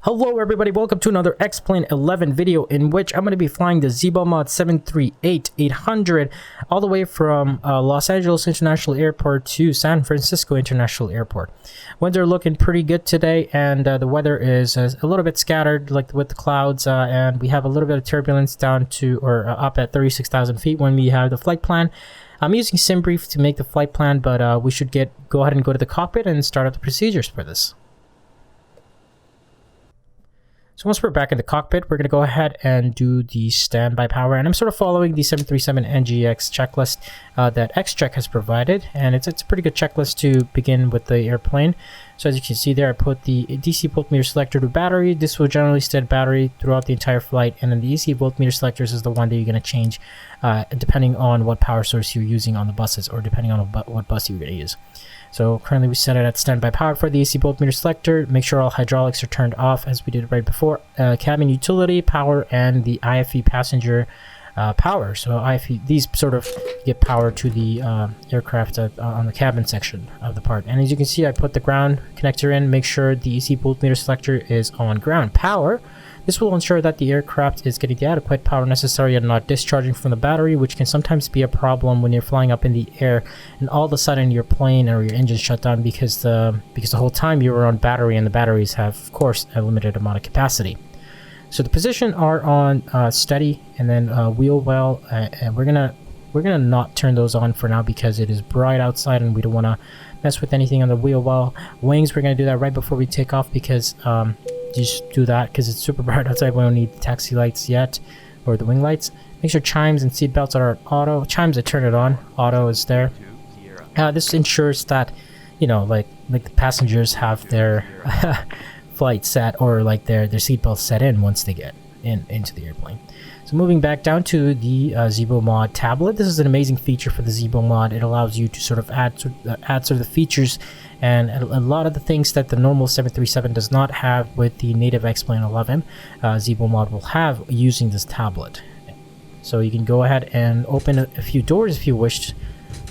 Hello everybody, welcome to another X-Plane 11 video in which I'm going to be flying the ZiboMod 738-800 all the way from Los Angeles International Airport to San Francisco International Airport. Winds are looking pretty good today, and the weather is a little bit scattered, like with the clouds, and we have a little bit of turbulence down to or up at 36,000 feet when we have the flight plan. I'm using SimBrief to make the flight plan, but we should go ahead and go to the cockpit and start up the procedures for this. So once we're back in the cockpit, we're going to go ahead and do the standby power. And I'm sort of following the 737 NGX checklist that XCheck has provided. And it's a pretty good checklist to begin with the airplane. So as you can see there, I put the DC voltmeter selector to battery. This will generally stay at battery throughout the entire flight. And then the AC voltmeter selectors is the one that you're going to change depending on what power source you're using on the buses, or depending on what bus you're going to use. So currently we set it at standby power for the AC voltmeter selector. Make sure all hydraulics are turned off as we did right before. Cabin utility power and the IFE passenger power. So IFE, these sort of get power to the aircraft on the cabin section of the part. And as you can see, I put the ground connector in. Make sure the AC voltmeter selector is on ground power. This will ensure that the aircraft is getting the adequate power necessary and not discharging from the battery, which can sometimes be a problem when you're flying up in the air and all of a sudden your plane or your engine shut down because the whole time you were on battery, and the batteries have, of course, a limited amount of capacity. So the position are on steady, and then wheel well, and we're gonna not turn those on for now because it is bright outside and we don't want to mess with anything on the wheel well. Wings, we're gonna do that right before we take off because just do that because it's super bright outside. We don't need the taxi lights yet, or the wing lights. Make sure chimes and seat belts are auto. Chimes, I turn it on. Auto is there. This ensures that, you know, like the passengers have their flight set, or like their seat belts set in once they get into the airplane. So moving back down to the ZiboMod tablet, this is an amazing feature for the ZiboMod. It allows you to sort of add sort of the features and a lot of the things that the normal 737 does not have with the native X-Plane 11. ZiboMod will have using this tablet. So you can go ahead and open a few doors if you wish,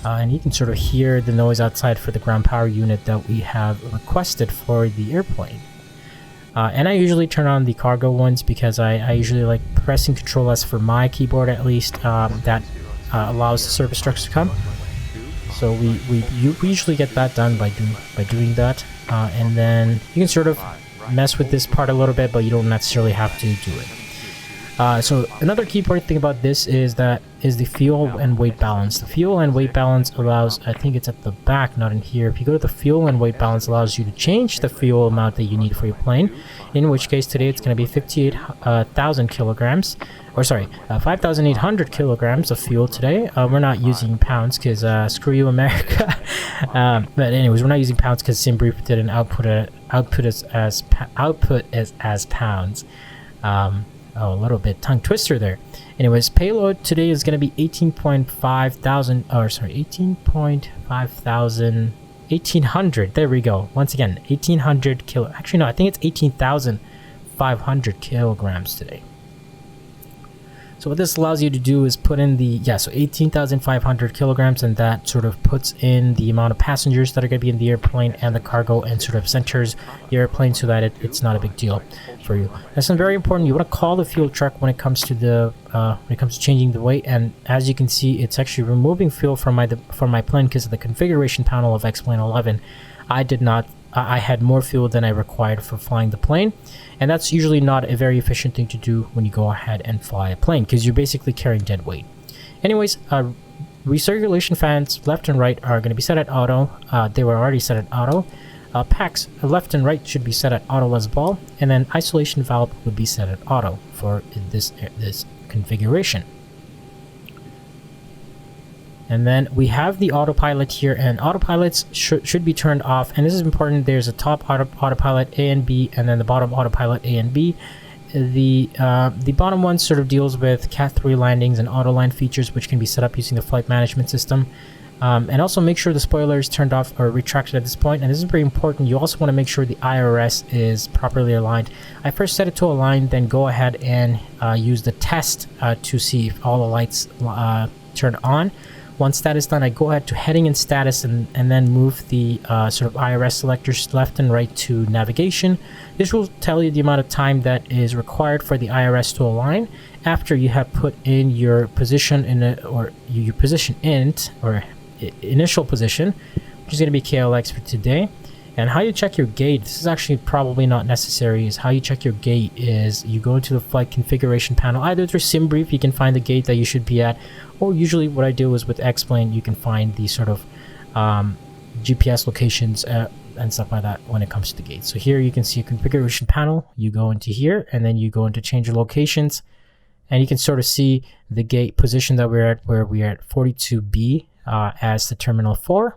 and you can sort of hear the noise outside for the ground power unit that we have requested for the airplane. And I usually turn on the cargo ones because I usually like pressing Control S for my keyboard, at least. That allows the service trucks to come. So we usually get that done by doing that. And then you can sort of mess with this part a little bit, but you don't necessarily have to do it. So another key important thing about this is the fuel and weight balance. The fuel and weight balance allows, I think it's at the back, not in here. If you go to the fuel and weight balance, allows you to change the fuel amount that you need for your plane. In which case today it's going to be 58,000 kilograms, or sorry, 5,800 kilograms of fuel today. We're not using pounds because screw you, America. But anyways, we're not using pounds because SimBrief didn't output as pounds. Oh, a little bit tongue twister there. Anyways, payload today is going to be 1800. There we go. Once again, 1800 kilo. Actually, no, I think it's 18,500 kilograms today. So what this allows you to do is put in so 18,500 kilograms, and that sort of puts in the amount of passengers that are going to be in the airplane and the cargo, and sort of centers the airplane so that it's not a big deal for you. That's very important. You want to call the fuel truck when it comes to changing the weight, and as you can see, it's actually removing fuel from my plane because of the configuration panel of X-Plane 11. I had more fuel than I required for flying the plane, and that's usually not a very efficient thing to do when you go ahead and fly a plane because you're basically carrying dead weight. Anyways, recirculation fans left and right are going to be set at auto. They were already set at auto. Packs left and right should be set at auto as well, and then isolation valve would be set at auto for this configuration. And then we have the autopilot here, and autopilots should be turned off. And this is important. There's a top autopilot A and B, and then the bottom autopilot A and B. The bottom one sort of deals with Cat 3 landings and auto line features, which can be set up using the flight management system. And also make sure the spoiler is turned off or retracted at this point. And this is very important. You also want to make sure the IRS is properly aligned. I first set it to align, then go ahead and use the test to see if all the lights turn on. Once that is done, I go ahead to heading and status and then move the sort of IRS selectors left and right to navigation. This will tell you the amount of time that is required for the IRS to align after you have put in your position your position int or initial position, which is going to be KLX for today. And how you check your gate, this is actually probably not necessary, is how you check your gate is you go into the flight configuration panel, either through SimBrief, you can find the gate that you should be at, or usually what I do is with X-Plane, you can find the sort of GPS locations and stuff like that when it comes to the gate. So here you can see a configuration panel, you go into here, and then you go into change your locations, and you can sort of see the gate position that we're at, where we're at 42B as the terminal 4.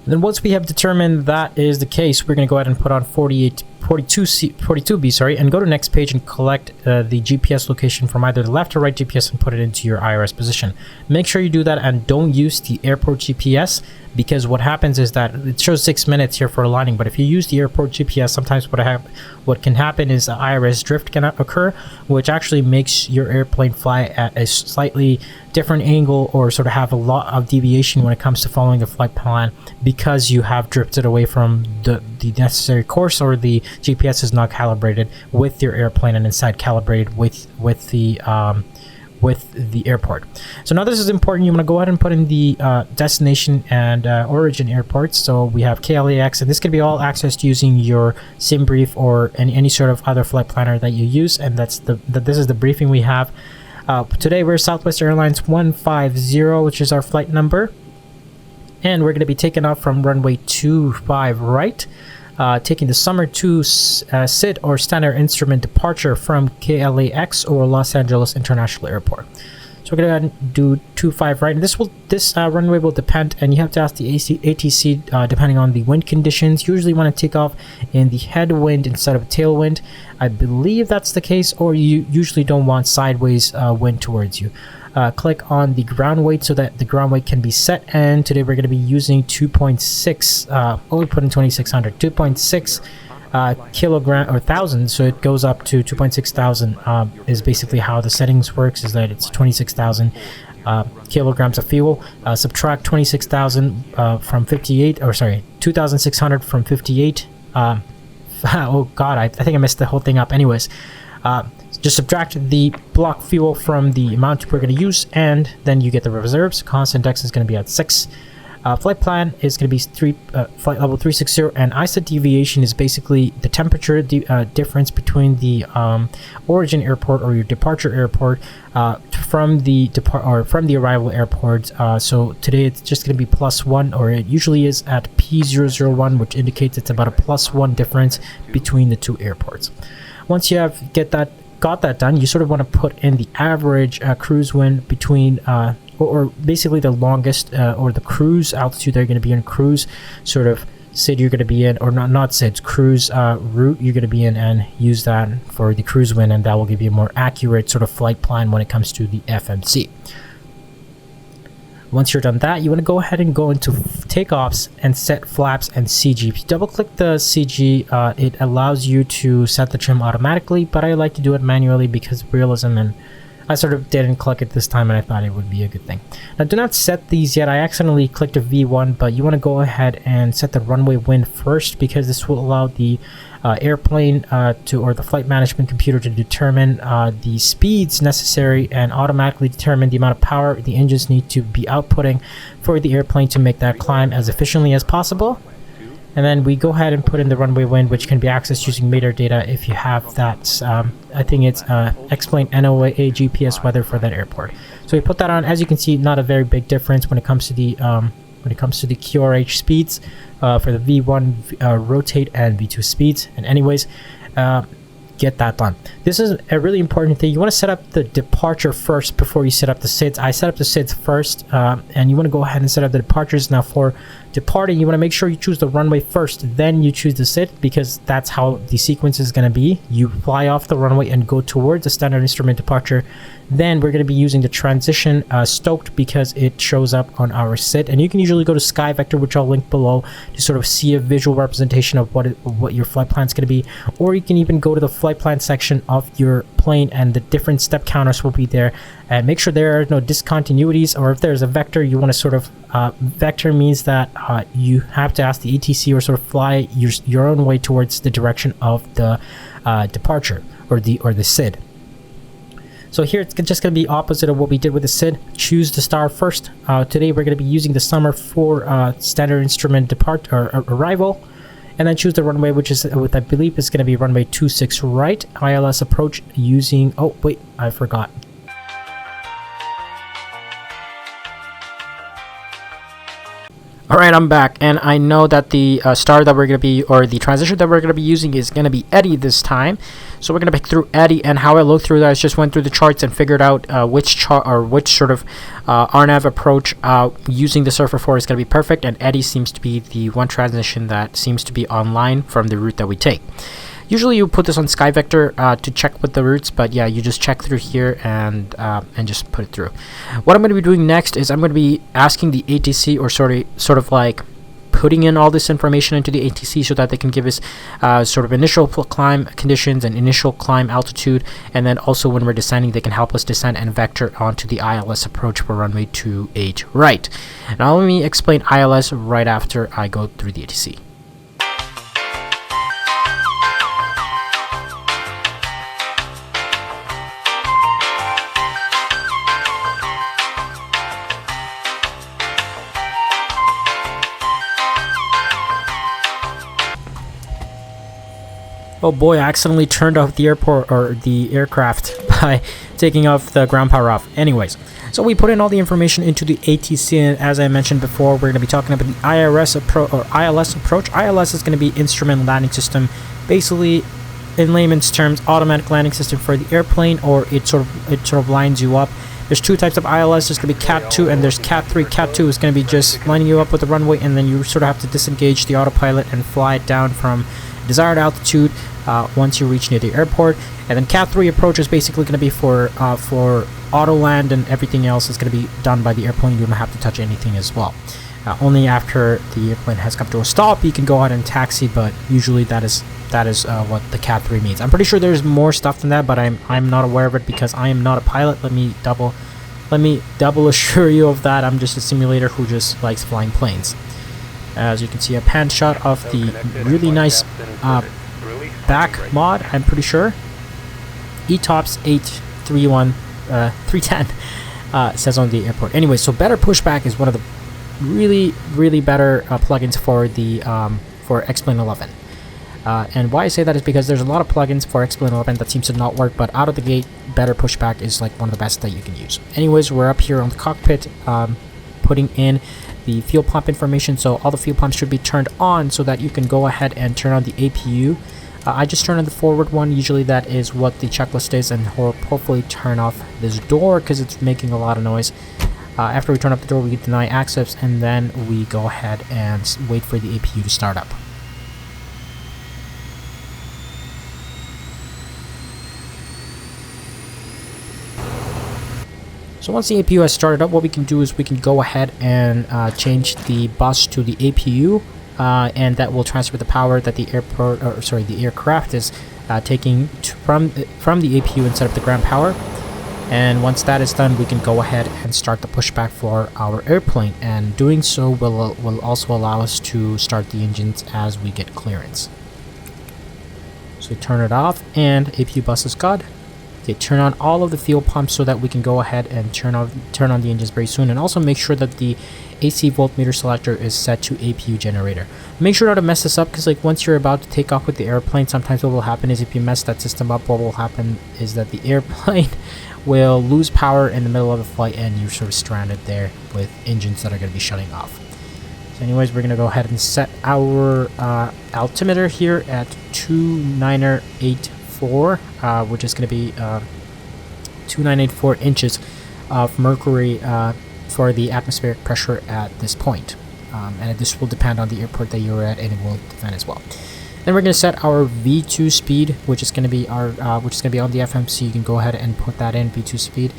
Then once we have determined that is the case, we're going to go ahead and put on 42B, sorry, and go to next page and collect the GPS location from either the left or right GPS and put it into your IRS position. Make sure you do that and don't use the airport GPS, because what happens is that it shows 6 minutes here for aligning, but if you use the airport GPS, sometimes what can happen is IRS drift can occur, which actually makes your airplane fly at a slightly different angle or sort of have a lot of deviation when it comes to following the flight plan, because you have drifted away from the necessary course, or the GPS is not calibrated with your airplane and inside calibrated with the airport. So now this is important. You want to go ahead and put in the destination and origin airports. So we have KLAX, and this can be all accessed using your SimBrief or any sort of other flight planner that you use. And this is the briefing we have. Today we're Southwest Airlines 150, which is our flight number, and we're going to be taking off from runway 25 right, taking the Summer 2 SID or Standard Instrument departure from KLAX or Los Angeles International Airport. So we're going to do 25 right, and this runway will depend, and you have to ask the ATC depending on the wind conditions. Usually want to take off in the headwind instead of tailwind. I believe that's the case, or you usually don't want sideways wind towards you. Click on the ground weight so that the ground weight can be set, and today we're going to be using 2.6, we put in 2600, 2.6 kilogram or thousand, so it goes up to 2.6 thousand is basically how the settings works, is that it's 26,000 kilograms of fuel. Subtract 26,000 from 58, or sorry, 2,600 from 58. Oh god, I think I messed the whole thing up. Anyways, just subtract the block fuel from the amount we're going to use, and then you get the reserves. Constant index is going to be at 6. Flight plan is going to be flight level 360, and ISA deviation is basically the temperature difference between the origin airport or your departure airport from the arrival airport. So today it's just going to be +1, or it usually is at P001, which indicates it's about a +1 difference between the two airports. Once you have got that done, you sort of want to put in the average cruise wind between or basically the longest or the cruise altitude they're going to be in, cruise sort of SID you're going to be in, or not SID, cruise route you're going to be in, and use that for the cruise wind, and that will give you a more accurate sort of flight plan when it comes to the FMC. Once you're done that, you want to go ahead and go into takeoffs and set flaps and CG. If you double click the CG, it allows you to set the trim automatically, but I like to do it manually because of realism, and I sort of didn't click it this time, and I thought it would be a good thing. Now, do not set these yet. I accidentally clicked a V1, but you want to go ahead and set the runway wind first, because this will allow the airplane or the flight management computer to determine the speeds necessary and automatically determine the amount of power the engines need to be outputting for the airplane to make that climb as efficiently as possible. And then we go ahead and put in the runway wind, which can be accessed using radar data if you have that. I think it's X-Plane NOAA GPS weather for that airport. So we put that on. As you can see, not a very big difference when it comes to the QRH speeds for the V1 rotate and V2 speeds. And anyways, get that done. This is a really important thing. You want to set up the departure first before you set up the SIDs. I set up the SIDs first, and you want to go ahead and set up the departures. Now for departing, you want to make sure you choose the runway first, then you choose the SID, because that's how the sequence is going to be. You fly off the runway and go towards the standard instrument departure. Then we're going to be using the transition stoked, because it shows up on our SID, and you can usually go to Sky Vector, which I'll link below, to sort of see a visual representation of what your flight plan is going to be, or you can even go to the flight plan section of your plane, and the different step counters will be there. And make sure there are no discontinuities, or if there's a vector, you want to sort of vector means that you have to ask the ATC or sort of fly your own way towards the direction of the departure or the SID. So here it's just going to be opposite of what we did with the SID. Choose the star first. Today we're going to be using the summer for standard instrument arrival, and then choose the runway, which is I believe is going to be runway 26 right. ILS approach using. Oh wait, I forgot. Alright, I'm back, and I know that the star that we're going to be, or the transition that we're going to be using is going to be Eddie this time. So we're going to pick through Eddie, and how I looked through that is just went through the charts and figured out which chart or which sort of RNAV approach using the Surfer 4 is going to be perfect, and Eddie seems to be the one transition that seems to be online from the route that we take. Usually you put this on SkyVector to check with the routes, but yeah, you just check through here and just put it through. What I'm going to be doing next is I'm going to be asking the ATC, or sort of like putting in all this information into the ATC so that they can give us sort of initial climb conditions and initial climb altitude, and then also when we're descending they can help us descend and vector onto the ILS approach for runway 28 right. Now let me explain ILS right after I go through the ATC. Oh boy, I accidentally turned off the airport or the aircraft by taking off the ground power off. Anyways, so we put in all the information into the ATC, and as I mentioned before, we're going to be talking about the ILS approach. ILS is going to be instrument landing system, basically in layman's terms, automatic landing system for the airplane, or it sort of lines you up. There's two types of ILS. There's going to be Cat 2 and there's Cat 3. Cat 2 is going to be just lining you up with the runway, and then you sort of have to disengage the autopilot and fly it down from desired altitude once you reach near the airport. And then Cat 3 approach is basically going to be for auto land, and everything else is going to be done by the airplane. You don't have to touch anything as well. Only after the airplane has come to a stop you can go ahead and taxi, but usually that is what the Cat 3 means. I'm pretty sure there's more stuff than that, but I'm not aware of it because I am not a pilot. Let me double assure you of that. I'm just a simulator who just likes flying planes. As you can see, a pan shot of the really nice back mod, I'm pretty sure. ETOPS 310 says on the airport. Anyway, so Better Pushback is one of the really better plugins for the for X-Plane 11. And why I say that is because there's a lot of plugins for X-Plane 11 that seems to not work, but out of the gate, Better Pushback is like one of the best that you can use. Anyways, we're up here on the cockpit, putting in the fuel pump information. So all the fuel pumps should be turned on so that you can go ahead and turn on the APU. I just turn on the forward one. Usually that is what the checklist is, and hopefully turn off this door because it's making a lot of noise. After we turn up the door, we deny access, and then we go ahead and wait for the APU to start up. So once the APU has started up, what we can do is we can go ahead and change the bus to the APU, and that will transfer the power that the aircraft is taking from the APU instead of the ground power. And once that is done, we can go ahead and start the pushback for our airplane, and doing so will also allow us to start the engines as we get clearance. So we turn it off, and APU bus is good. Okay, turn on all of the fuel pumps so that we can go ahead and turn on the engines very soon, and also make sure that the AC voltmeter selector is set to APU generator. Make sure not to mess this up, because like once you're about to take off with the airplane, sometimes what will happen is if you mess that system up, what will happen is that the airplane will lose power in the middle of the flight, and you're sort of stranded there with engines that are going to be shutting off. So anyways, we're going to go ahead and set our altimeter here at 2984, which is going to be 2984 inches of mercury for the atmospheric pressure at this point. And this will depend on the airport that you're at, and it will depend as well. Then we're going to set our V2 speed, which is going to be our on the FMC. You can go ahead and put that in, V2 speed.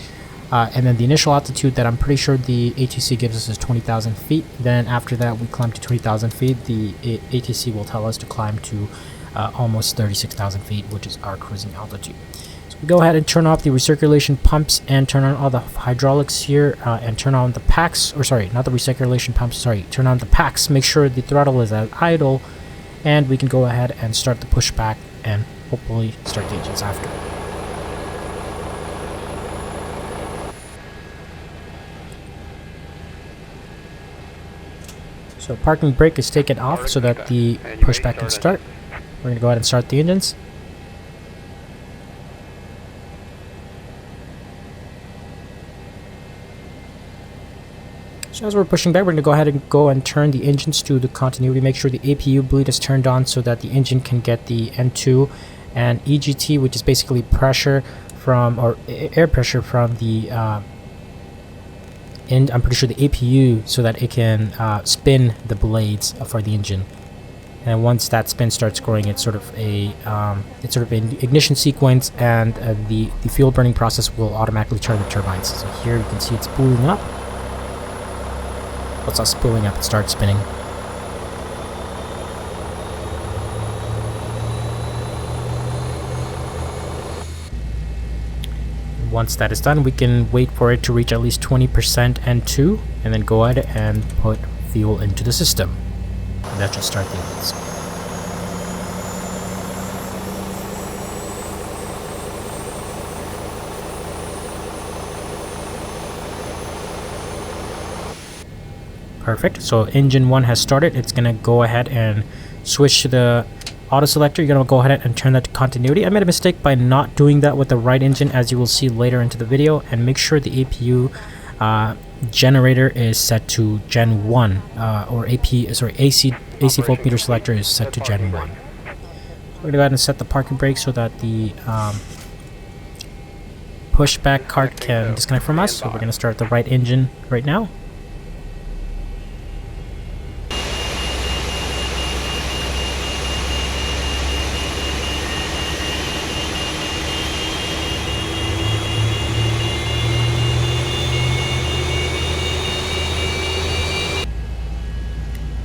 And then the initial altitude that I'm pretty sure the ATC gives us is 20,000 feet. Then after that, we climb to 20,000 feet. The ATC will tell us to climb to almost 36,000 feet, which is our cruising altitude. So we go ahead and turn off the recirculation pumps and turn on all the hydraulics here, and turn on the packs, or sorry, not the recirculation pumps, sorry, turn on the packs, make sure the throttle is at idle, and we can go ahead and start the pushback and hopefully start the engines after. So parking brake is taken off so that the pushback can start. We're going to go ahead and start the engines. So as we're pushing back, we're going to go ahead and turn the engines to the continuity. Make sure the APU bleed is turned on so that the engine can get the N2 and EGT, which is basically pressure from, or air pressure from the I'm pretty sure the APU, so that it can spin the blades for the engine. And once that spin starts growing, it's sort of an ignition sequence, and the fuel burning process will automatically turn the turbines. So here you can see it's spooling up. Once it's spooling up, it starts spinning. Once that is done, we can wait for it to reach at least 20% N2, and then go ahead and put fuel into the system. And that should start the engines. Perfect. So engine 1 has started. It's going to go ahead and switch to the auto selector. You're going to go ahead and turn that to continuity. I made a mistake by not doing that with the right engine, as you will see later into the video, and make sure the APU generator is set to Gen 1, or AC voltmeter selector is set to Gen 1. So we're going to go ahead and set the parking brake so that the pushback cart can disconnect from us. So we're going to start the right engine right now.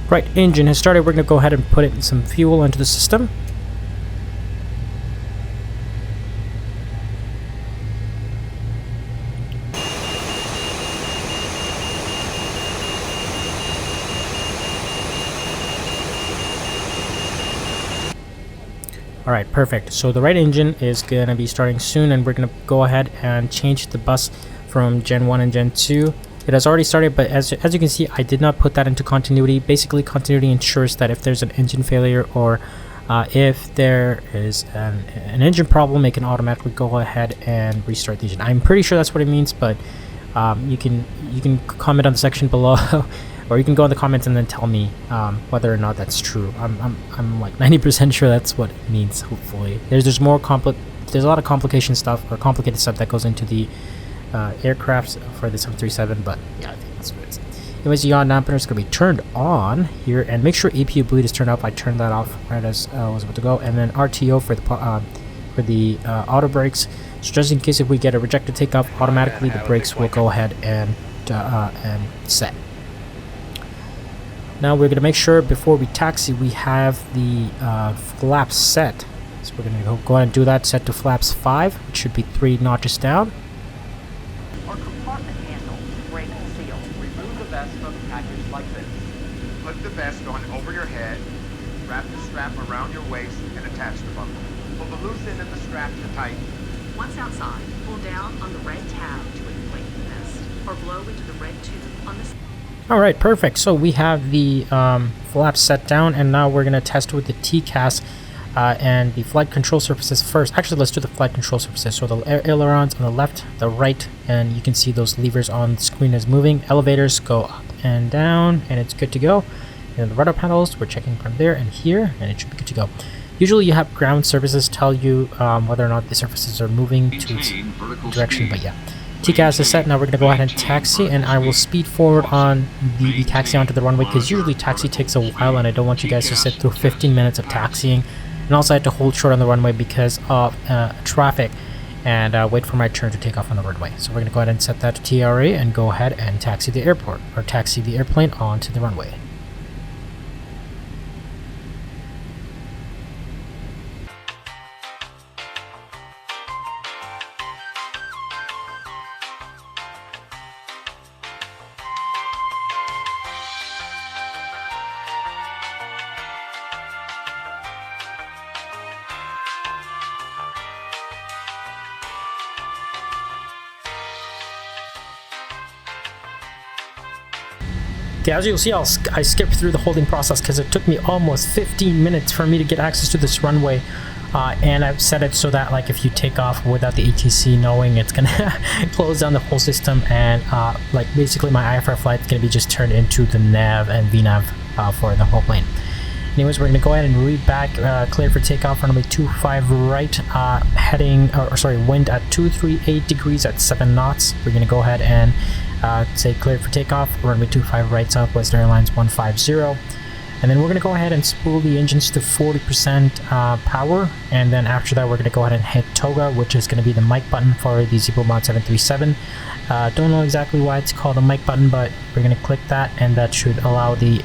Right, engine has started. We're going to go ahead and put in some fuel into the system. Alright, perfect. So the right engine is going to be starting soon, and we're going to go ahead and change the bus from Gen 1 and Gen 2. It has already started, but as you can see, I did not put that into continuity. Basically, continuity ensures that if there's an engine failure, or if there is an engine problem, it can automatically go ahead and restart the engine. I'm pretty sure that's what it means, but you can comment on the section below, or you can go in the comments and then tell me whether or not that's true. I'm like 90% sure that's what it means. Hopefully, there's a lot of complicated stuff that goes into the aircrafts for the 737, but yeah, I think that's what it is. Anyways, the yaw dampener is going to be turned on here, and make sure APU bleed is turned off. I turned that off right as I was about to go, and then RTO for the auto brakes. So just in case if we get a rejected takeoff, automatically the brakes will go ahead and set. Now we're going to make sure before we taxi we have the flaps set. So we're going to go ahead and do that. Set to flaps 5, which should be 3 notches down. Or compartment handle, brake seal. Remove the vest from the package like this. Put the vest on over your head, wrap the strap around your waist, and attach the buckle. Pull the loose end of the strap to tighten. Once outside, pull down on the red tab to inflate the vest, or blow into the red tube on the... Alright, perfect. So we have the flaps set down, and now we're going to test with the TCAS and the flight control surfaces first. Actually, let's do the flight control surfaces. So the ailerons on the left, the right, and you can see those levers on the screen is moving. Elevators go up and down, and it's good to go. And the rudder panels, we're checking from there and here, and it should be good to go. Usually you have ground surfaces tell you whether or not the surfaces are moving to its direction, but yeah. TCAS is set. Now we're going to go ahead and taxi, and I will speed forward on the taxi onto the runway, because usually taxi takes a while, and I don't want you guys to sit through 15 minutes of taxiing. And also I had to hold short on the runway because of traffic, and wait for my turn to take off on the runway. So we're going to go ahead and set that to TRA and go ahead and taxi the airport, or taxi the airplane onto the runway. Okay, as you'll see, I skipped through the holding process because it took me almost 15 minutes for me to get access to this runway. And I've set it so that, like, if you take off without the ATC knowing, it's gonna close down the whole system, and like basically my IFR flight is gonna be just turned into the nav and VNAV for the whole plane. Anyways, we're gonna go ahead and read back, cleared for takeoff, runway 25 right, wind at 238 degrees at 7 knots. We're gonna go ahead and say cleared for takeoff, runway 25 right, Southwest Airlines 150. And then we're going to go ahead and spool the engines to 40% power, and then after that we're going to go ahead and hit toga, which is going to be the mic button for the ZiboMod 737. Don't know exactly why it's called a mic button, but we're going to click that, and that should allow the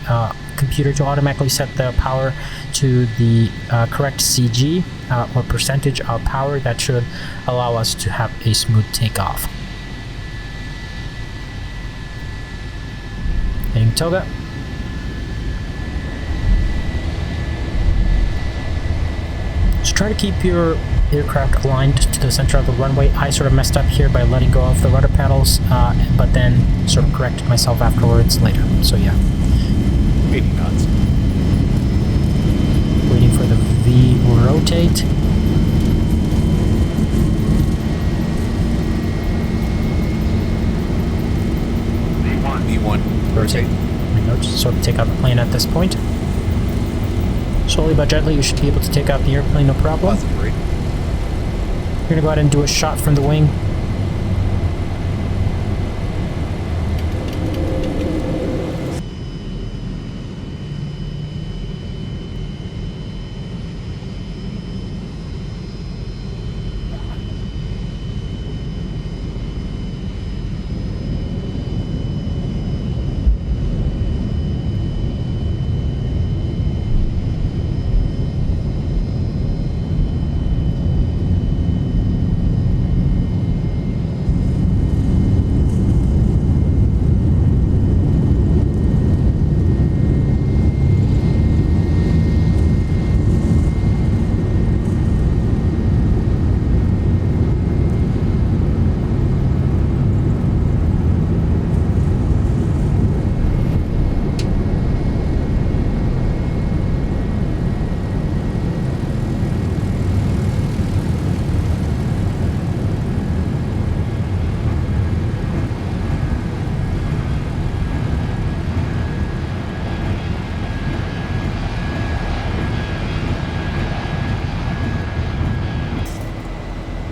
computer to automatically set the power to the correct CG or percentage of power. That should allow us to have a smooth takeoff. Hitting toga. So try to keep your aircraft aligned to the center of the runway. I sort of messed up here by letting go of the rudder pedals, but then sort of corrected myself afterwards later. So yeah. 80 knots. Waiting for the V rotate. V1. Rotate. And I'll just sort of take out the plane at this point. Slowly but gently, you should be able to take out the airplane, no problem. Possibly. We're gonna go ahead and do a shot from the wing.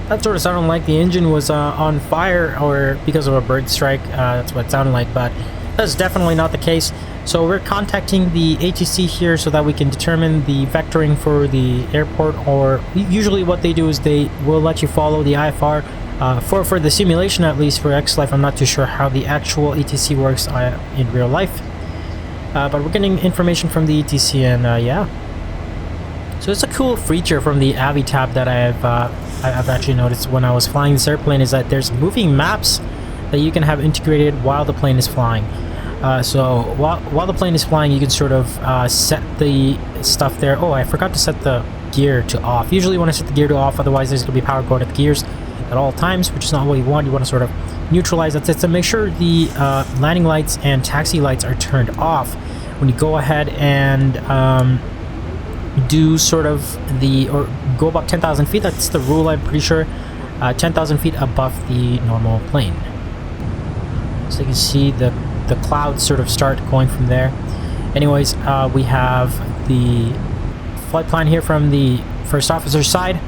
That sort of sounded like the engine was on fire, or because of a bird strike. That's what it sounded like, but that's definitely not the case. So we're contacting the ATC here so that we can determine the vectoring for the airport, or usually what they do is they will let you follow the IFR for the simulation, at least. For X-Life, I'm not too sure how the actual ATC works in real life, but we're getting information from the ATC, and yeah. So it's a cool feature from the Avi tab that I've actually noticed when I was flying this airplane, is that there's moving maps that you can have integrated while the plane is flying. So while the plane is flying, you can sort of set the stuff there. Oh, I forgot to set the gear to off. Usually when I set the gear to off, otherwise there's going to be power going at the gears at all times, which is not what you want. You want to sort of neutralize that system. Make sure the landing lights and taxi lights are turned off when you go ahead and do sort of or go about 10,000 feet. That's the rule, I'm pretty sure. 10,000 feet above the normal plane. So you can see the clouds sort of start going from there. Anyways, we have the flight plan here from the first officer's side,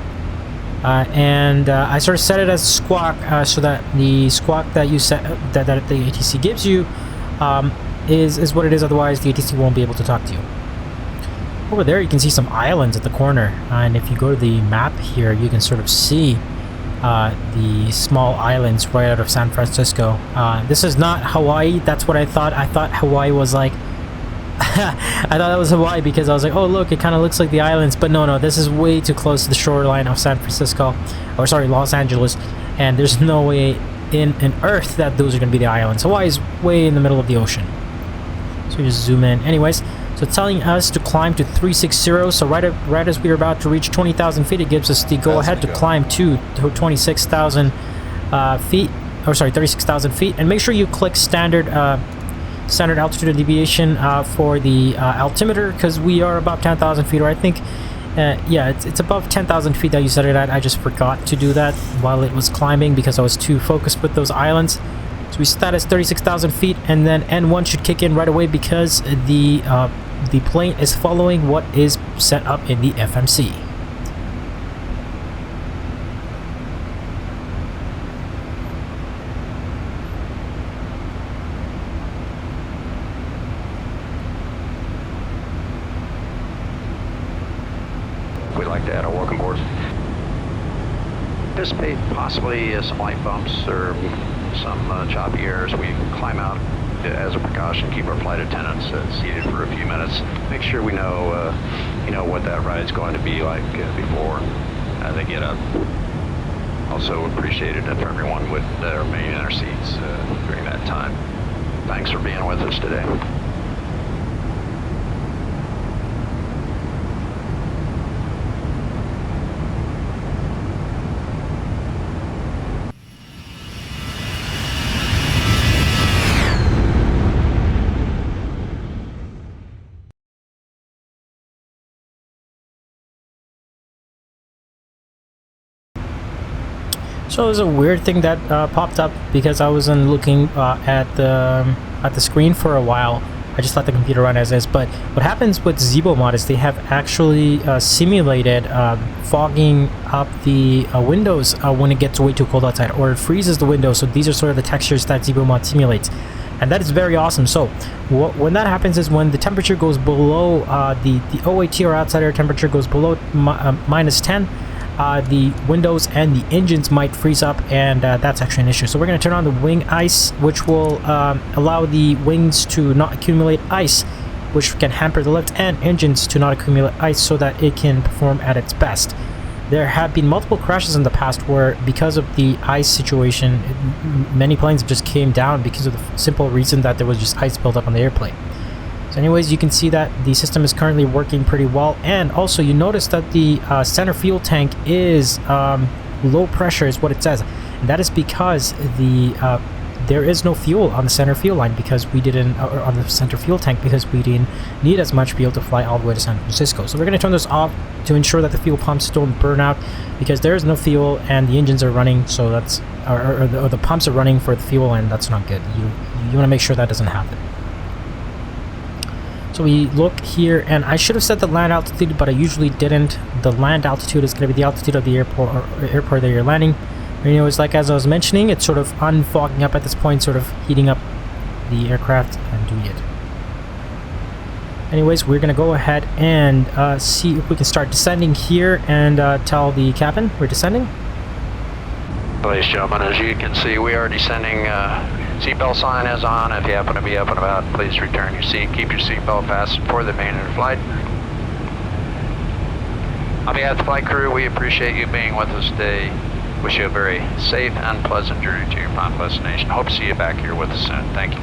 and I sort of set it as squawk, so that the squawk that you set that the ATC gives you is what it is. Otherwise, the ATC won't be able to talk to you. Over there, you can see some islands at the corner, and if you go to the map here, you can sort of see the small islands right out of San Francisco. This is not Hawaii. That's what I thought. I thought Hawaii was like I thought that was Hawaii because I was like, oh look, it kind of looks like the islands, but no, this is way too close to the shoreline of San Francisco, or sorry, Los Angeles, and there's no way in Earth that those are going to be the islands. Hawaii is way in the middle of the ocean. So we just zoom in. Anyways, so it's telling us to climb to 360. So right as we are about to reach 20,000 feet, it gives us the go ahead to climb to 26,000 feet, or sorry, 36,000 feet. And make sure you click standard standard altitude and deviation for the altimeter, because we are above 10,000 feet, or I think, yeah, it's above 10,000 feet that you set it at. I just forgot to do that while it was climbing because I was too focused with those islands. So we set that as 36,000 feet, and then N1 should kick in right away because the plane is following what is set up in the FMC. We'd like to add our welcome board. Anticipate possibly some light bumps or some choppy air as we climb out. As a precaution, keep our flight attendants seated for a few minutes. Make sure we know, what that ride's going to be like before they get up. Also appreciate it if everyone would remain in their seats during that time. Thanks for being with us today. So there's a weird thing that popped up because I wasn't looking at the screen for a while. I just let the computer run as is. But what happens with ZiboMod is they have actually simulated fogging up the windows when it gets way too cold outside, or it freezes the windows. So these are sort of the textures that ZiboMod simulates, and that is very awesome. So when that happens is when the temperature goes below the OAT, or outside air temperature, goes below minus 10. The windows and the engines might freeze up, and that's actually an issue. So we're going to turn on the wing ice, which will allow the wings to not accumulate ice, which can hamper the lift, and engines to not accumulate ice so that it can perform at its best. There have been multiple crashes in the past where, because of the ice situation, many planes just came down because of the simple reason that there was just ice built up on the airplane. So anyways, you can see that the system is currently working pretty well, and also you notice that the center fuel tank is low pressure is what it says, and that is because there is no fuel on the center fuel line because we didn't, or on the center fuel tank, because we didn't need as much fuel to fly all the way to San Francisco. So we're going to turn this off to ensure that the fuel pumps don't burn out, because there is no fuel and the engines are running, so that's or the pumps are running for the fuel, and that's not good. You want to make sure that doesn't happen. So we look here, and I should have set the land altitude, but I usually didn't. The land altitude is going to be the altitude of the airport, or airport that you're landing. And, it's like, as I was mentioning, it's sort of unfogging up at this point, sort of heating up the aircraft and doing it. Anyways, we're going to go ahead and see if we can start descending here, and tell the cabin we're descending. Ladies and gentlemen, as you can see, we are descending. Seatbelt sign is on. If you happen to be up and about, please return your seat. Keep your seatbelt fastened for the remainder of the flight. On behalf of the flight crew, we appreciate you being with us today. Wish you a very safe and pleasant journey to your final destination. Hope to see you back here with us soon. Thank you.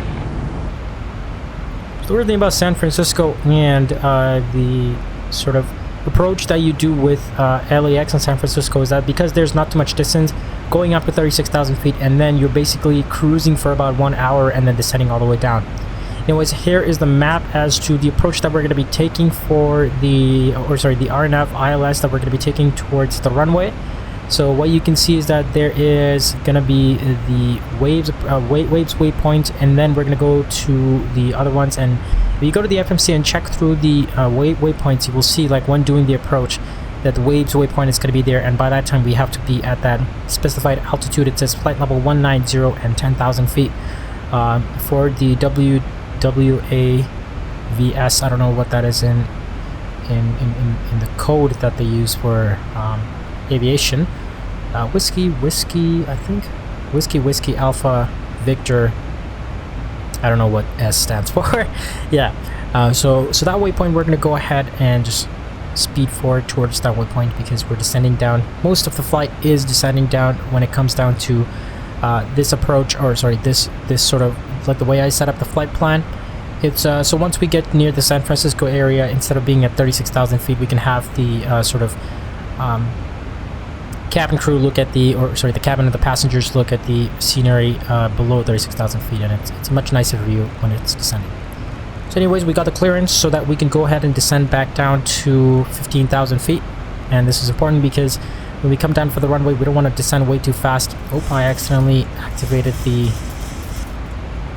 So the weird thing about San Francisco and the sort of approach that you do with LAX and San Francisco is that because there's not too much distance, going up to 36,000 feet, and then you're basically cruising for about 1 hour and then descending all the way down. Anyways, here is the map as to the approach that we're going to be taking for the RNAV ILS that we're going to be taking towards the runway. So what you can see is that there is going to be the waves waypoint, and then we're going to go to the other ones. And if you go to the FMC and check through the waypoints, you will see, like when doing the approach, that the waves waypoint is going to be there, and by that time we have to be at that specified altitude. It says flight level 190 and 10,000 feet. For the WAVS, I don't know what that is in the code that they use for aviation. Whiskey, I think. Whiskey, Alpha, Victor. I don't know what S stands for. Yeah. So that waypoint, we're going to go ahead and just speed forward towards that waypoint because we're descending down. Most of the flight is descending down when it comes down to this approach, or sorry, this sort of like the way I set up the flight plan. It's so once we get near the San Francisco area, instead of being at 36,000 feet, we can have the sort of cabin crew look at the cabin of the passengers look at the scenery below 36,000 feet, and it's a much nicer view when it's descending. So anyways, we got the clearance so that we can go ahead and descend back down to 15,000 feet. And this is important because when we come down for the runway, we don't want to descend way too fast. Oh, I accidentally activated the...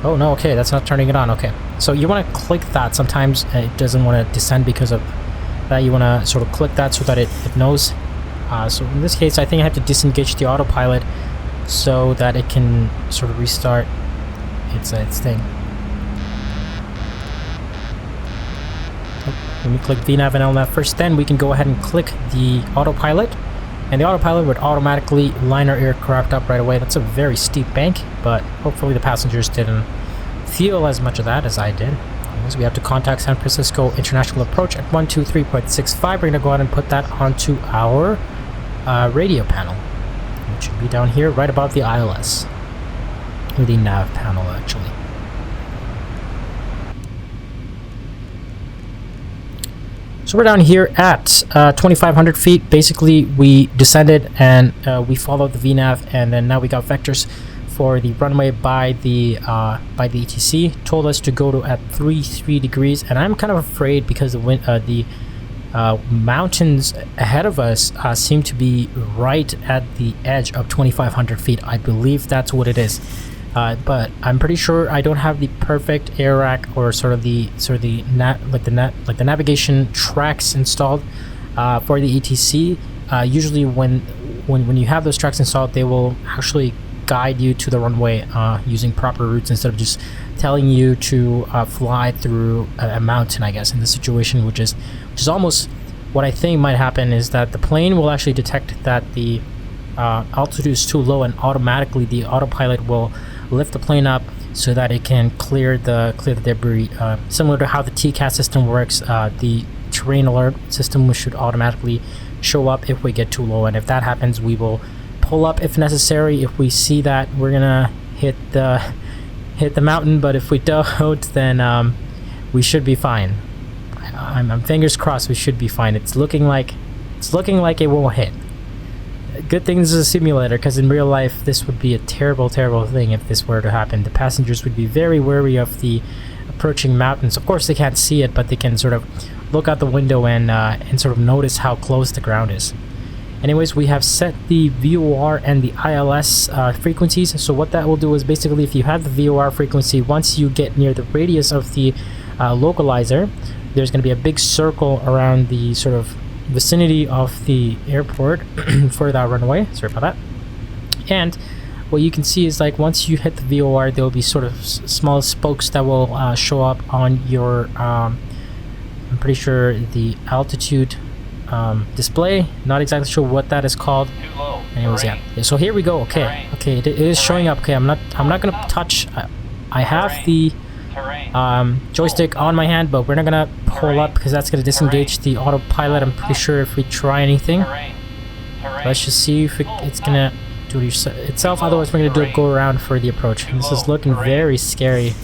Oh no, okay, that's not turning it on. Okay, so you want to click that. Sometimes it doesn't want to descend because of that. You want to sort of click that so that it knows. So in this case, I think I have to disengage the autopilot so that it can sort of restart its thing. Let me click VNAV and LNAV first, then we can go ahead and click the autopilot, and the autopilot would automatically line our aircraft up right away. That's a very steep bank, but hopefully the passengers didn't feel as much of that as I did. Anyways, we have to contact San Francisco International Approach at 123.65. We're going to go ahead and put that onto our radio panel, which should be down here right above the ILS, or the nav panel actually. So we're down here at 2,500 feet. Basically, we descended and we followed the VNAV, and then now we got vectors for the runway by the ETC. Told us to go to at 33 degrees, and I'm kind of afraid because the mountains ahead of us seem to be right at the edge of 2,500 feet. I believe that's what it is. But I'm pretty sure I don't have the perfect AIRAC or the navigation tracks installed for the ETC. Usually when you have those tracks installed, they will actually guide you to the runway using proper routes instead of just telling you to fly through a mountain, I guess, in this situation, which is almost what I think might happen, is that the plane will actually detect that the altitude is too low, and automatically the autopilot will lift the plane up so that it can clear the debris. Similar to how the TCAS system works, the terrain alert system should automatically show up if we get too low, and if that happens, we will pull up if necessary. If we see that we're gonna hit the mountain, but if we don't, then we should be fine. I'm fingers crossed we should be fine. It's looking like it won't hit. Good thing this is a simulator, because in real life this would be a terrible thing if this were to happen. The passengers would be very wary of the approaching mountains. Of course they can't see it, but they can sort of look out the window and sort of notice how close the ground is. Anyways, we have set the VOR and the ILS frequencies. So what that will do is basically, if you have the VOR frequency, once you get near the radius of the localizer, there's going to be a big circle around the sort of vicinity of the airport for that runway. Sorry about that. And what you can see is, like, once you hit the VOR, there will be sort of small spokes that will show up on your I'm pretty sure the altitude display. Not exactly sure what that is called. Anyways, yeah. So here we go. Okay, it is showing up. Okay, I'm not gonna touch. I have the joystick on my hand, but we're not gonna pull up because that's gonna disengage the autopilot. I'm pretty sure if we try anything. Let's just see if it's gonna do it itself. Otherwise, we're gonna do a go around for the approach. And this is looking very scary.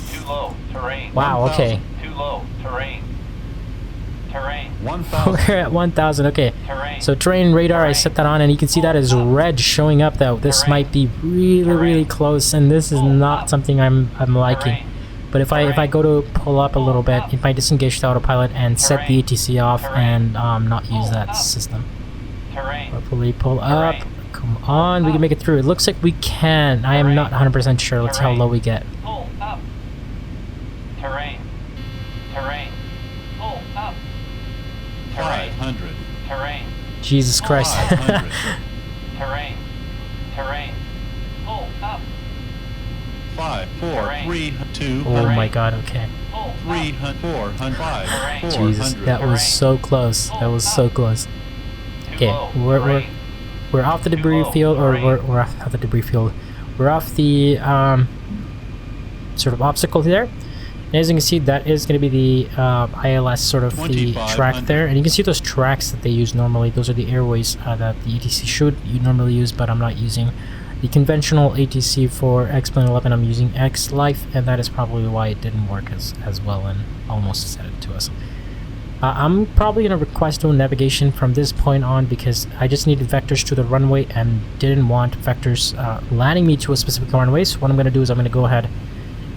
Wow. Okay. We're at 1,000. Okay. So terrain radar, I set that on, and you can see that is red showing up. Though this might be really close, and this is not something I'm liking. But if I go to pull up a little bit, it might disengage the autopilot and set the ATC off and not use that system. Hopefully pull up. Come on, we can make it through. It looks like we can. I am not 100% sure. Let's see how low we get. Pull up. Terrain. Pull up. 500. Terrain. Jesus Christ. 500. Terrain. Pull up. 5, 4, 3, 2. Oh my God. Okay. 300, 400, 5, Jesus, that was so close. That was so close. Okay, we're off the debris field, or we're off the debris field. We're off the sort of obstacle there. And as you can see, that is going to be the ILS sort of the track there, and you can see those tracks that they use normally. Those are the airways that the ETC should normally use, but I'm not using the conventional ATC for X-Plane 11. I'm using X Life, and that is probably why it didn't work as well and almost set it to us. I'm probably going to request no navigation from this point on because I just needed vectors to the runway and didn't want vectors landing me to a specific runway. So what I'm going to do is I'm going to go ahead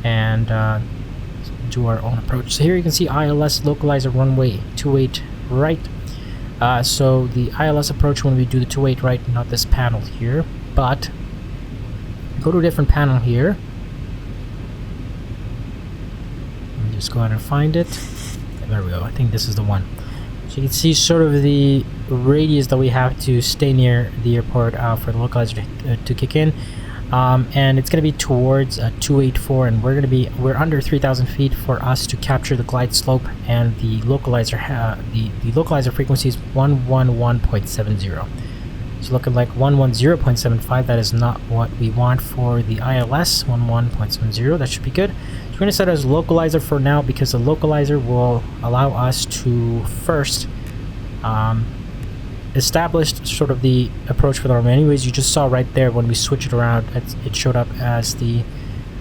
and do our own approach. So here you can see ILS localizer runway 28 right. So the ILS approach when we do the 28 right, not this panel here, but go to a different panel here. Let me just go ahead and find it. There we go. I think this is the one. So you can see sort of the radius that we have to stay near the airport for the localizer to kick in. And it's going to be towards 284, and we're under 3,000 feet for us to capture the glide slope, and the localizer the localizer frequency is 111.70. It's looking like 110.75. That is not what we want for the ILS. 11.70. That should be good. So we're going to set it as localizer for now because the localizer will allow us to first establish sort of the approach for the runway. Anyways, you just saw right there when we switch it around, it showed up as the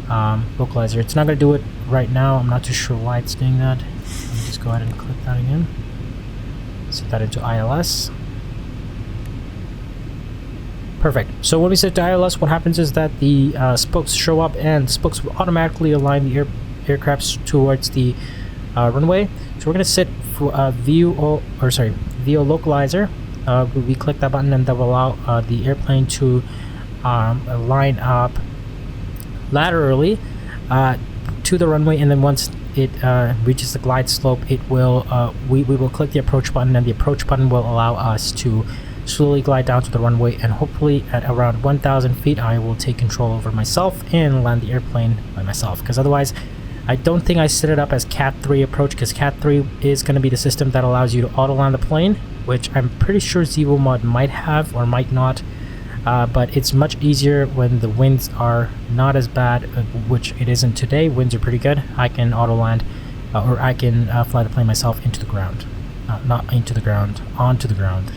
localizer. It's not going to do it right now. I'm not too sure why it's doing that. Let me just go ahead and click that again. Set that into ILS. Perfect. So when we set to ILS, what happens is that the spokes show up, and spokes will automatically align the aircrafts towards the runway. So we're going to set for VO localizer. We click that button, and that will allow the airplane to line up laterally to the runway, and then once it reaches the glide slope, it will we will click the approach button, and the approach button will allow us to slowly glide down to the runway, and hopefully at around 1,000 feet I will take control over myself and land the airplane by myself, because otherwise I don't think I set it up as Cat 3 approach, because Cat 3 is going to be the system that allows you to auto land the plane, which I'm pretty sure ZiboMod might have or might not, but it's much easier when the winds are not as bad, which it isn't today. Winds are pretty good. I can auto land or I can fly the plane myself into the ground, not into the ground, onto the ground.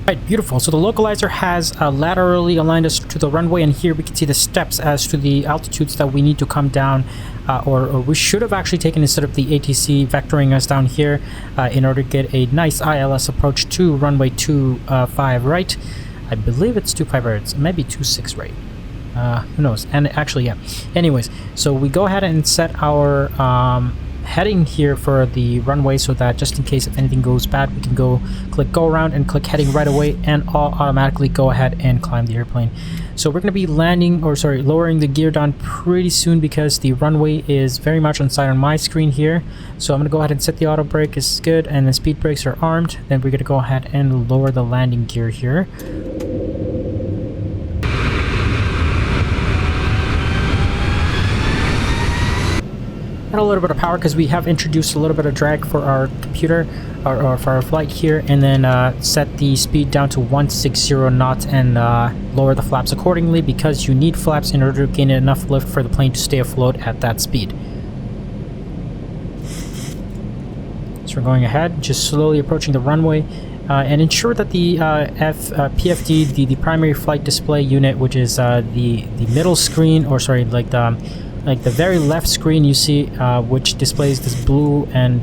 Right, beautiful. So the localizer has laterally aligned us to the runway, and here we can see the steps as to the altitudes that we need to come down, or we should have actually taken instead of the ATC vectoring us down here in order to get a nice ILS approach to runway 25 right. I believe it's 25 right. It's maybe 26 right. Who knows? And actually, yeah. Anyways, so we go ahead and set our heading here for the runway, so that just in case if anything goes bad, we can click go around and click heading right away, and automatically go ahead and climb the airplane. So we're going to be lowering the gear down pretty soon, because the runway is very much on side on my screen here. So I'm going to go ahead and set the auto brake is good, and the speed brakes are armed. Then we're going to go ahead and lower the landing gear here. And a little bit of power, because we have introduced a little bit of drag for our computer or for our flight here, and then set the speed down to 160 knots and lower the flaps accordingly, because you need flaps in order to gain enough lift for the plane to stay afloat at that speed. So we're going ahead, just slowly approaching the runway, and ensure that the PFD, the primary flight display unit, which is the middle screen, or sorry, like the very left screen you see, which displays this blue and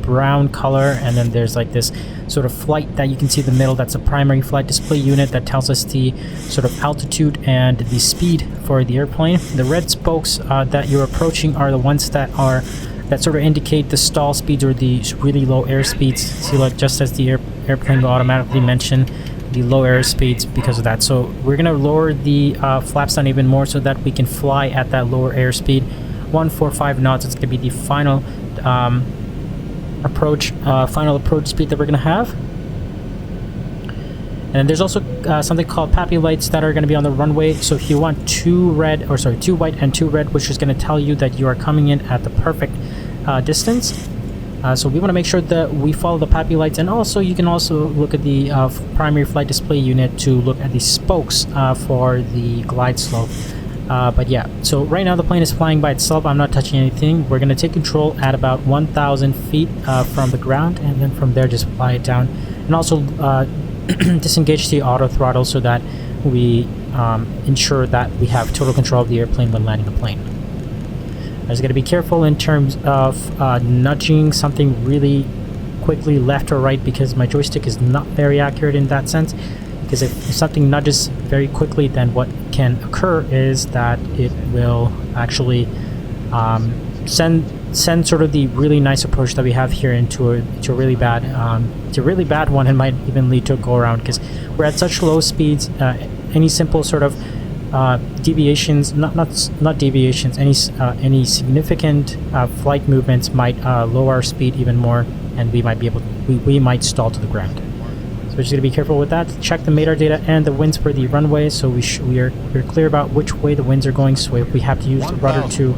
brown color, and then there's like this sort of flight that you can see in the middle. That's a primary flight display unit that tells us the sort of altitude and the speed for the airplane. The red spokes that you're approaching are the ones that sort of indicate the stall speeds or the really low air speeds. See, like just as the airplane will automatically mention the low air speeds because of that. So we're gonna lower the flaps down even more so that we can fly at that lower air speed. 145 knots. It's gonna be the final approach speed that we're gonna have. And there's also something called PAPI lights that are going to be on the runway. So if you want two white and two red, which is going to tell you that you are coming in at the perfect distance. So we want to make sure that we follow the PAPI lights, and also you can also look at the primary flight display unit to look at the spokes for the glide slope. But yeah, so right now the plane is flying by itself. I'm not touching anything. We're going to take control at about 1,000 feet from the ground, and then from there just fly it down. And also disengage the auto throttle so that we ensure that we have total control of the airplane when landing the plane. I just got to be careful in terms of nudging something really quickly left or right, because my joystick is not very accurate in that sense. Because if something nudges very quickly, then what can occur is that it will actually send sort of the really nice approach that we have here into a really bad one, and might even lead to a go around, because we're at such low speeds. Any simple sort of deviations, not deviations, any significant flight movements might lower our speed even more, and we might stall to the ground. So we're just going to be careful with that. Check the radar data and the winds for the runway, so we're clear about which way the winds are going. So if we have to use the rudder to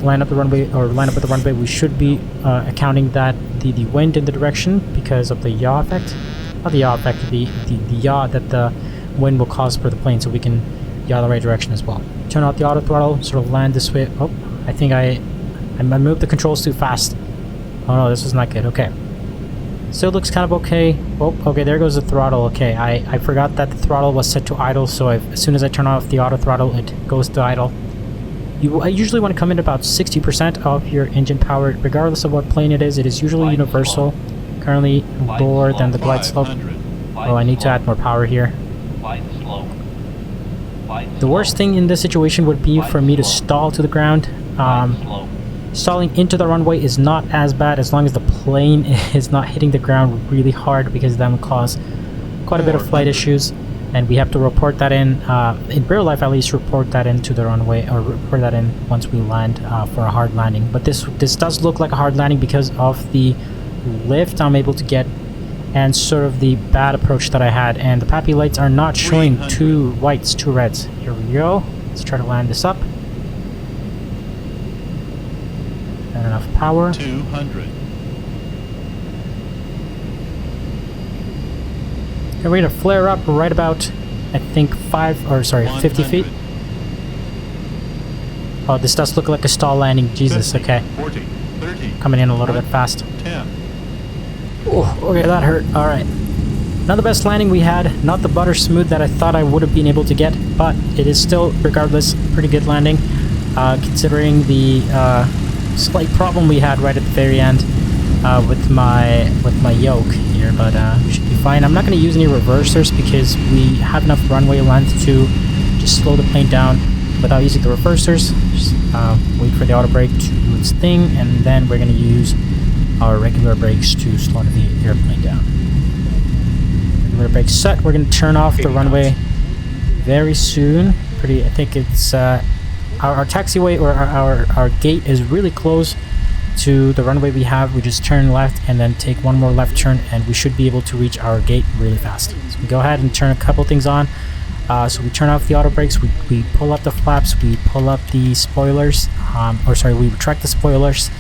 line up the runway, or line up with the runway, we should be accounting that the wind in the direction, because of the yaw effect. Not the yaw effect, the yaw that the wind will cause for the plane, so we can yaw the right direction as well. Turn out the auto throttle, sort of land this way. Oh, I think I moved the controls too fast. Oh no, this was not good. Okay. Still looks kind of okay. Oh, okay, there goes the throttle. Okay, I forgot that the throttle was set to idle, so as soon as I turn off the auto throttle, it goes to idle. I usually want to come in about 60% of your engine power, regardless of what plane it is. It is usually universal. Currently lower than the glide slope. Oh, I need to add more power here. The worst thing in this situation would be for me to stall to the ground. Stalling into the runway is not as bad as long as the plane is not hitting the ground really hard, because that would cause quite a bit of flight issues, and we have to report that in real life, at least report that into the runway, or report that in once we land for a hard landing. But this does look like a hard landing because of the lift I'm able to get and sort of the bad approach that I had, and the PAPI lights are not showing 2 whites, 2 reds. Here we go. Let's try to land this up. And enough power. 200. And we're gonna flare up right about, I think 50 feet. Oh, this does look like a stall landing. Jesus. 50, okay. 40, 30, Coming in a little bit fast. 10. Oh, okay, that hurt. All right. Not the best landing we had. Not the butter smooth that I thought I would have been able to get, but it is still, regardless, pretty good landing, considering the slight problem we had right at the very end with my yoke here. But we should be fine. I'm not going to use any reversers because we have enough runway length to just slow the plane down without using the reversers. Just wait for the auto brake to do its thing, and then we're going to use our regular brakes to slow the airplane down. Regular brakes set. We're going to turn off the runway very soon. I think it's our taxiway, or our gate is really close to the runway we have. We just turn left and then take one more left turn, and we should be able to reach our gate really fast. So we go ahead and turn a couple things on. So we turn off the auto brakes, we pull up the flaps, we pull up the spoilers, we retract the spoilers,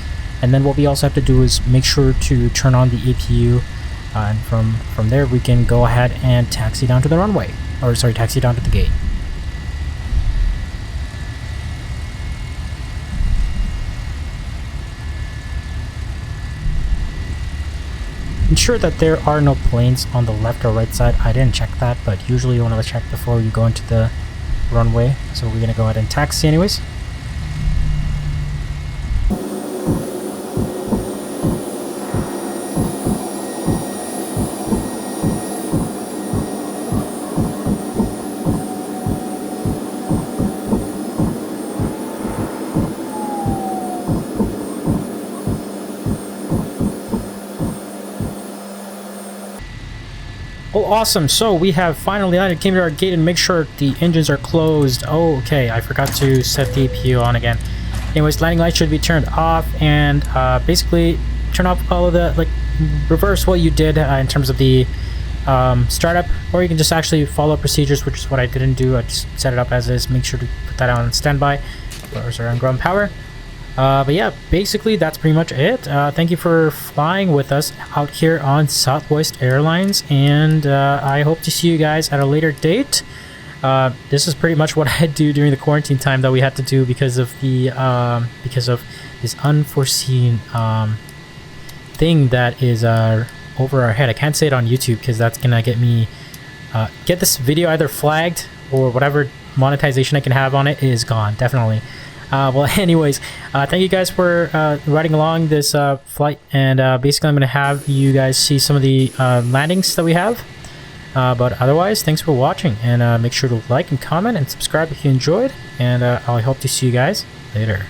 and then what we also have to do is make sure to turn on the APU, and from there we can go ahead and taxi down to the runway, taxi down to the gate. Ensure that there are no planes on the left or right side. I didn't check that, but usually you want to check before you go into the runway. So we're going to go ahead and taxi anyways. Oh, awesome. So we have finally landed, came to our gate, and make sure the engines are closed. Oh, okay. I forgot to set the APU on again. Anyways, landing lights should be turned off, and basically turn off all of the, reverse what you did in terms of the startup, or you can just actually follow procedures, which is what I didn't do. I just set it up as is. Make sure to put that on standby, or on ground power. But yeah, basically that's pretty much it. Thank you for flying with us out here on Southwest Airlines, and I hope to see you guys at a later date. this is pretty much what I do during the quarantine time that we had to do because of the this unforeseen thing that is over our head. I can't say it on YouTube because that's gonna get me get this video either flagged or whatever monetization I can have on it is gone, definitely. Well, anyways, thank you guys for riding along this flight, and basically I'm gonna have you guys see some of the landings that we have. But otherwise, thanks for watching, and make sure to like and comment and subscribe if you enjoyed, and I hope to see you guys later.